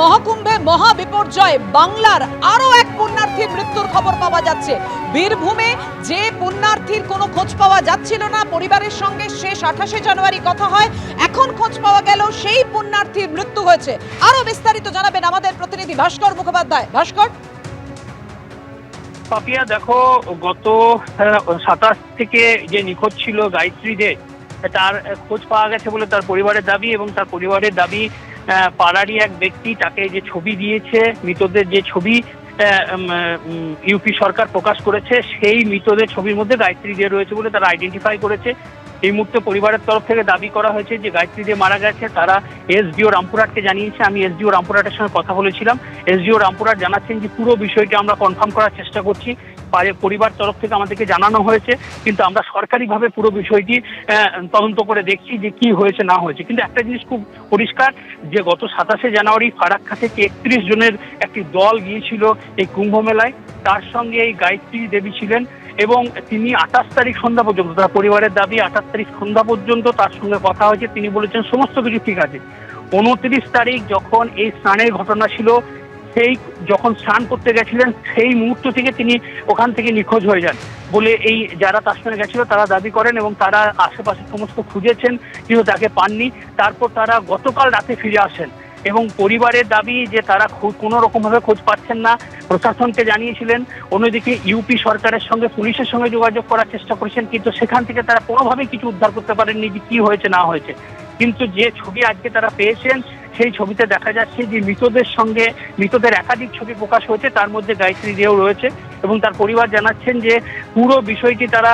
মহাকুম্ভে মহা বিপর্যয়, বাংলার আরো এক পুণ্যার্থীর মৃত্যুর খবর পাওয়া যাচ্ছে। বীরভূমে যে পুণ্যার্থীর কোনো খোঁজ পাওয়া যাচ্ছিল না, পরিবারের সঙ্গে শেষ 28শে জানুয়ারি কথা হয়, এখন খোঁজ পাওয়া গেল সেই পুণ্যার্থীর মৃত্যু হয়েছে। আরো বিস্তারিত জানাবেন আমাদের প্রতিনিধি ভাস্কর মুখোপাধ্যায়। ভাস্কর, পাপিয়া, দেখো, গত 27 থেকে যে নিখোঁজ ছিল গায়ত্রী দে, তার খোঁজ পাওয়া গেছে বলে তার পরিবারের দাবি। এবং তার পরিবারের দাবি, পাড়ারই এক ব্যক্তি তাকে যে ছবি দিয়েছে, মৃতদের যে ছবি ইউপি সরকার প্রকাশ করেছে, সেই মৃতদের ছবির মধ্যে গায়ত্রী দে রয়েছে বলে তারা আইডেন্টিফাই করেছে। এই মুহূর্তে পরিবারের তরফ থেকে দাবি করা হয়েছে যে গায়ত্রী দে মারা গেছে। তারা এসডিও রামপুরহাটকে জানিয়েছে। আমি এসডিও রামপুরহাটের সঙ্গে কথা বলেছিলাম। এসডিও রামপুরহাট জানাচ্ছেন যে পুরো বিষয়টি আমরা কনফার্ম করার চেষ্টা করছি। পরিবার তরফ থেকে আমাদেরকে জানানো হয়েছে, কিন্তু আমরা সরকারিভাবে পুরো বিষয়টি তদন্ত করে দেখছি যে কি হয়েছে না হয়েছে। কিন্তু একটা জিনিস খুব পরিষ্কার, যে গত 27শে জানুয়ারি ফারাক্কা থেকে 31 জনের একটি দল গিয়েছিল এই কুম্ভ মেলায়। তার সঙ্গে এই গায়ত্রী দেবী ছিলেন এবং তিনি 28 তারিখ সন্ধ্যা পর্যন্ত, তার পরিবারের দাবি 28 তারিখ সন্ধ্যা পর্যন্ত তার সঙ্গে কথা হয়েছে। তিনি বলেছেন সমস্ত কিছু ঠিক আছে। 29 তারিখ যখন এই স্নানের ঘটনা ছিল, সেই যখন স্নান করতে গেছিলেন, সেই মুহূর্ত থেকে তিনি ওখান থেকে নিখোঁজ হয়ে যান বলে এই যারা তার সঙ্গে গেছিল তারা দাবি করেন। এবং তারা আশেপাশে সমস্ত খুঁজেছেন, কিন্তু তাকে পাননি। তারপর তারা গতকাল রাতে ফিরে আসেন এবং পরিবারের দাবি যে তারা কোনো রকমভাবে খোঁজ পাচ্ছেন না, প্রশাসনকে জানিয়েছিলেন। অন্যদিকে ইউপি সরকারের সঙ্গে, পুলিশের সঙ্গে যোগাযোগ করার চেষ্টা করেছেন, কিন্তু সেখান থেকে তারা কোনোভাবেই কিছু উদ্ধার করতে পারেননি যে কি হয়েছে না হয়েছে। কিন্তু যে ছবি আজকে তারা পেয়েছেন, সেই ছবিতে দেখা যাচ্ছে যে মৃতদের একাধিক ছবি প্রকাশ হয়েছে, তার মধ্যে গায়ত্রী দেও রয়েছে। এবং তার পরিবার জানাচ্ছেন যে পুরো বিষয়টি তারা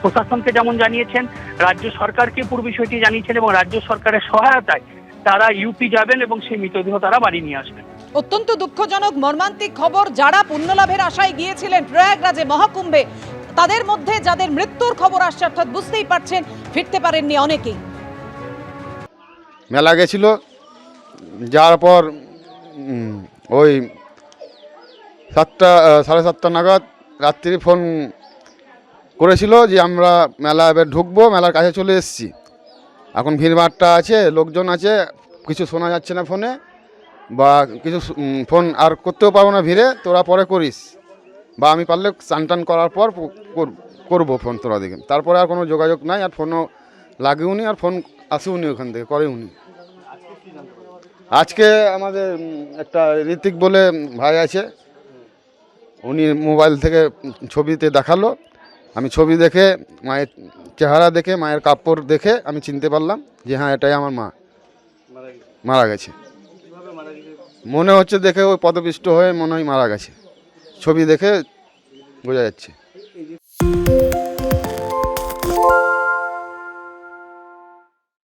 প্রশাসনকে যেমন জানিয়েছেন, রাজ্য সরকারকে পুরো বিষয়টি জানিয়েছেন এবং রাজ্য সরকারের সহায়তায় তারা ইউপি যাবেন এবং সেই মৃতদেহ তারা বাড়ি নিয়ে আসবেন। অত্যন্ত দুঃখজনক মর্মান্তিক খবর। যারা পুণ্যলাভের আশায় গিয়েছিলেন প্রয়াগরাজে মহাকুম্ভে, তাদের মধ্যে যাদের মৃত্যুর খবর আসছে, অর্থাৎ বুঝতেই পারছেন ফিরতে পারেননি অনেকেই। মেলা গেছিল, যাওয়ার পর ওই 7:30 নাগাদ রাত্রি ফোন করেছিল যে আমরা মেলা এবার ঢুকবো, মেলার কাছে চলে এসেছি। এখন ভিড়ভাড়টা আছে, লোকজন আছে, কিছু শোনা যাচ্ছে না ফোনে, বা কিছু ফোন আর করতেও পারবো না ভিড়ে, তোরা পরে করিস, বা আমি পারলে স্নান টান করার পর করবো ফোন তোরা দিকে। তারপরে আর কোনো যোগাযোগ নাই, আর ফোনও লাগেওনি, আর ফোন আসেওনি ওখান থেকে, করেওনি। আজকে আমাদের একটা ঋতিক বলে ভাই আছে, উনি মোবাইল থেকে ছবিতে দেখালো। আমি ছবি দেখে, মায়ের চেহারা দেখে, মায়ের কাপড় দেখে আমি চিনতে পারলাম যে হ্যাঁ, এটাই আমার মা মারা গেছে। মনে হচ্ছে দেখে ওই পদপিষ্ট হয়ে মনে হয় মারা গেছে, ছবি দেখে বোঝা যাচ্ছে।